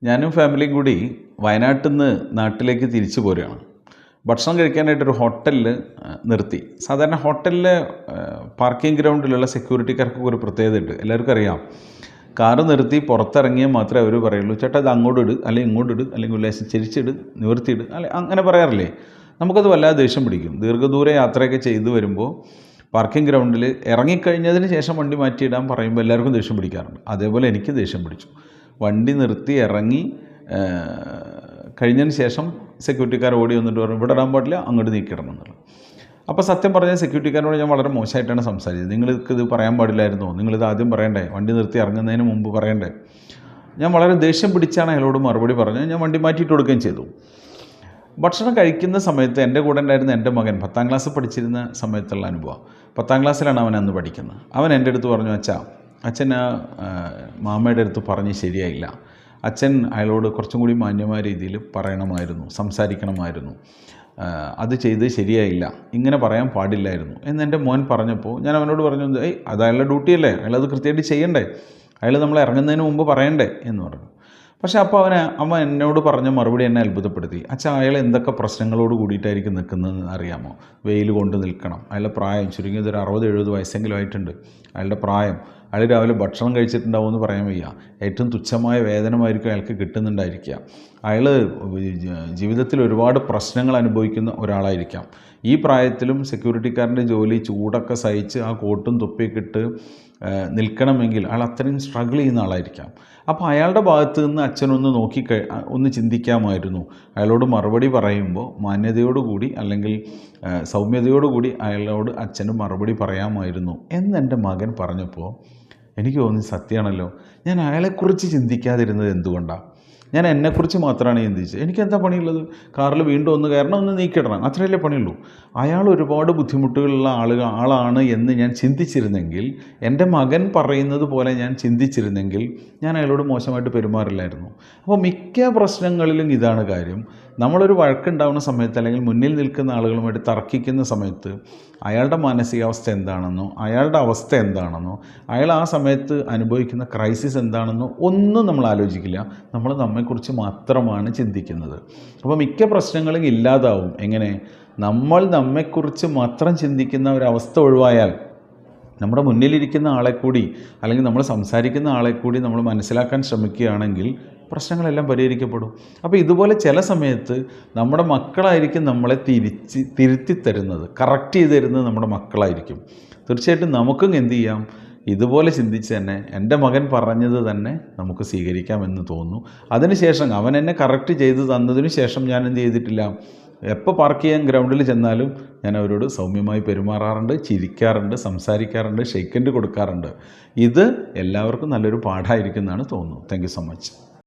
ഞാനും ഫാമിലിയും കൂടി വയനാട്ടിൽ നിന്ന് നാട്ടിലേക്ക് തിരിച്ചു പോരുകയാണ്. ഭക്ഷണം കഴിക്കാനായിട്ടൊരു ഹോട്ടലിൽ നിർത്തി. സാധാരണ ഹോട്ടലിലെ പാർക്കിംഗ് ഗ്രൗണ്ടിലുള്ള സെക്യൂരിറ്റിക്കാർക്ക് ഒരു പ്രത്യേകതയുണ്ട്. എല്ലാവർക്കും അറിയാം, കാറ് നിർത്തി പുറത്തിറങ്ങിയാൽ മാത്രമേ അവർ പറയുള്ളൂ, ചേട്ടാ ഇത് അങ്ങോട്ട് ഇട്, അല്ലെങ്കിൽ ഇങ്ങോട്ട് ഇട്, അല്ലെങ്കിൽ ഉല്ലാസം ചെരിച്ചിട്, നിവർത്തിയിട്, അല്ലെ അങ്ങനെ പറയാറില്ലേ. നമുക്കത് വല്ലാതെ ദേഷ്യം പിടിക്കും. ദീർഘദൂര യാത്രയൊക്കെ ചെയ്തു വരുമ്പോൾ പാർക്കിംഗ് ഗ്രൗണ്ടിൽ ഇറങ്ങിക്കഴിഞ്ഞതിന് ശേഷം വണ്ടി മാറ്റിയിടാൻ പറയുമ്പോൾ എല്ലാവർക്കും ദേഷ്യം പിടിക്കാറുണ്ട്. അതേപോലെ എനിക്ക് ദേഷ്യം പിടിച്ചു. വണ്ടി നിർത്തി ഇറങ്ങി കഴിഞ്ഞതിന് ശേഷം സെക്യൂരിറ്റിക്കാർ ഓടി വന്നിട്ട് പറഞ്ഞു, ഇവിടെ ഇടാൻ പാടില്ല, അങ്ങോട്ട് നീക്കിയിടണം എന്നുള്ളത്. അപ്പോൾ സത്യം പറഞ്ഞാൽ സെക്യൂരിറ്റിക്കാരോട് ഞാൻ വളരെ മോശമായിട്ടാണ് സംസാരിച്ചത്. നിങ്ങൾക്കിത് പറയാൻ പാടില്ലായിരുന്നോ, നിങ്ങളിത് ആദ്യം പറയണ്ടേ, വണ്ടി നിർത്തി ഇറങ്ങുന്നതിന് മുമ്പ് പറയണ്ടേ. ഞാൻ വളരെ ദേഷ്യം പിടിച്ചാണ് അയാളോട് മറുപടി പറഞ്ഞത്. ഞാൻ വണ്ടി മാറ്റിയിട്ട് കൊടുക്കുകയും ചെയ്തു. ഭക്ഷണം കഴിക്കുന്ന സമയത്ത് എൻ്റെ കൂടെ ഉണ്ടായിരുന്ന എൻ്റെ മകൻ 10ാം ക്ലാസ് പഠിച്ചിരുന്ന സമയത്തുള്ള അനുഭവം. 10ാം ക്ലാസ്സിലാണ് അവൻ അന്ന് പഠിക്കുന്നത്. അവൻ എൻ്റെ അടുത്ത് പറഞ്ഞു, അച്ഛൻ മാമയുടെ അടുത്ത് പറഞ്ഞ് ശരിയായില്ല, അച്ഛൻ അയാളോട് കുറച്ചും കൂടി മാന്യമായ രീതിയിൽ പറയണമായിരുന്നു, സംസാരിക്കണമായിരുന്നു, അത് ചെയ്ത് ശരിയായില്ല, ഇങ്ങനെ പറയാൻ പാടില്ലായിരുന്നു എന്നെൻ്റെ മോൻ പറഞ്ഞപ്പോൾ ഞാൻ അവനോട് പറഞ്ഞു, അത് അയാളുടെ ഡ്യൂട്ടിയല്ലേ, അയാളത് കൃത്യമായിട്ട് ചെയ്യണ്ടേ, അയാൾ നമ്മൾ ഇറങ്ങുന്നതിന് മുമ്പ് പറയണ്ടേ എന്ന് പറഞ്ഞു. പക്ഷേ അപ്പോൾ അമ്മ എന്നോട് പറഞ്ഞ മറുപടി എന്നെ അത്ഭുതപ്പെടുത്തി. അയാൾ എന്തൊക്കെ പ്രശ്നങ്ങളോട് കൂടിയിട്ടായിരിക്കും നിൽക്കുന്നതെന്ന് അറിയാമോ? വെയിൽ കൊണ്ട് നിൽക്കണം, അയാളുടെ പ്രായം ചുരുങ്ങിയത് ഒരു 60-70 വയസ്സെങ്കിലും ആയിട്ടുണ്ട്. അയാളുടെ പ്രായം, അയാൾ രാവിലെ ഭക്ഷണം കഴിച്ചിട്ടുണ്ടാവുമെന്ന് പറയാൻ വയ്യ, ഏറ്റവും തുച്ഛമായ വേതനമായിരിക്കും അയാൾക്ക് കിട്ടുന്നുണ്ടായിരിക്കുക. അയാൾ ജീവിതത്തിൽ ഒരുപാട് പ്രശ്നങ്ങൾ അനുഭവിക്കുന്ന ഒരാളായിരിക്കാം. ഈ പ്രായത്തിലും സെക്യൂരിറ്റിക്കാരൻ്റെ ജോലി ചൂടൊക്കെ സഹിച്ച് ആ കോട്ടും തൊപ്പിയൊക്കെ ഇട്ട് നിൽക്കണമെങ്കിൽ അയാൾ അത്രയും സ്ട്രഗിൾ ചെയ്യുന്ന ആളായിരിക്കാം. അപ്പോൾ അയാളുടെ ഭാഗത്ത് നിന്ന് അച്ഛനൊന്ന് ഒന്ന് ചിന്തിക്കാമായിരുന്നു. അയാളോട് മറുപടി പറയുമ്പോൾ മാന്യതയോടുകൂടി അല്ലെങ്കിൽ സൗമ്യതയോടുകൂടി അയാളോട് അച്ഛന് മറുപടി പറയാമായിരുന്നു എന്നെൻ്റെ മകൻ പറഞ്ഞപ്പോൾ എനിക്ക് തോന്നി, സത്യമാണല്ലോ, ഞാൻ അയാളെക്കുറിച്ച് ചിന്തിക്കാതിരുന്നത് എന്തുകൊണ്ടാണ്? ഞാൻ എന്നെക്കുറിച്ച് മാത്രമാണ് ചിന്തിച്ചത്. എനിക്കെന്താ പണിയുള്ളത്? കാറിൽ വീണ്ടും ഒന്ന് കയറണം, ഒന്ന് നീക്കിയിടണം, അത്രയല്ലേ പണിയുള്ളൂ. അയാൾ ഒരുപാട് ബുദ്ധിമുട്ടുകളുള്ള ആളാണ് എന്ന് ഞാൻ ചിന്തിച്ചിരുന്നെങ്കിൽ, എൻ്റെ മകൻ പറയുന്നത് പോലെ ഞാൻ ചിന്തിച്ചിരുന്നെങ്കിൽ ഞാൻ അയാളോട് മോശമായിട്ട് പെരുമാറില്ലായിരുന്നു. അപ്പോൾ മിക്ക പ്രശ്നങ്ങളിലും ഇതാണ് കാര്യം. നമ്മളൊരു വഴക്കുണ്ടാവുന്ന സമയത്ത് അല്ലെങ്കിൽ മുന്നിൽ നിൽക്കുന്ന ആളുകളുമായിട്ട് തർക്കിക്കുന്ന സമയത്ത് അയാളുടെ മാനസികാവസ്ഥ എന്താണെന്നോ അയാളുടെ അവസ്ഥ എന്താണെന്നോ അയാൾ ആ സമയത്ത് അനുഭവിക്കുന്ന ക്രൈസിസ് എന്താണെന്നോ ഒന്നും നമ്മൾ ആലോചിക്കില്ല. നമ്മൾ നമ്മെക്കുറിച്ച് മാത്രമാണ് ചിന്തിക്കുന്നത്. അപ്പോൾ മിക്ക പ്രശ്നങ്ങളും ഇല്ലാതാവും. എങ്ങനെ? നമ്മൾ നമ്മെക്കുറിച്ച് മാത്രം ചിന്തിക്കുന്ന ഒരവസ്ഥ ഒഴിവായാൽ, നമ്മുടെ മുന്നിലിരിക്കുന്ന ആളെ കൂടി അല്ലെങ്കിൽ നമ്മൾ സംസാരിക്കുന്ന ആളെ കൂടി നമ്മൾ മനസ്സിലാക്കാൻ ശ്രമിക്കുകയാണെങ്കിൽ പ്രശ്നങ്ങളെല്ലാം പരിഹരിക്കപ്പെടും. അപ്പോൾ ഇതുപോലെ ചില സമയത്ത് നമ്മുടെ മക്കളായിരിക്കും നമ്മളെ തിരുത്തി തരുന്നത്, കറക്റ്റ് ചെയ്ത് തരുന്നത് നമ്മുടെ മക്കളായിരിക്കും. തീർച്ചയായിട്ടും നമുക്കും എന്ത് ചെയ്യാം, ഇതുപോലെ ചിന്തിച്ച് തന്നെ എൻ്റെ മകൻ പറഞ്ഞത് തന്നെ നമുക്ക് സ്വീകരിക്കാമെന്ന് തോന്നുന്നു. അതിനുശേഷം അവൻ എന്നെ കറക്റ്റ് ചെയ്ത് തന്നതിന് ശേഷം ഞാൻ എന്ത് ചെയ്തിട്ടില്ല, എപ്പോൾ പാർക്ക് ചെയ്യാൻ ഗ്രൗണ്ടിൽ ചെന്നാലും ഞാൻ അവരോട് സൗമ്യമായി പെരുമാറാറുണ്ട്, ചിരിക്കാറുണ്ട്, സംസാരിക്കാറുണ്ട്, ഷെയ്ക്ക് ഹാൻഡ് കൊടുക്കാറുണ്ട്. ഇത് എല്ലാവർക്കും നല്ലൊരു പാഠമായിരിക്കും എന്നാണ് തോന്നുന്നു. Thank you so much.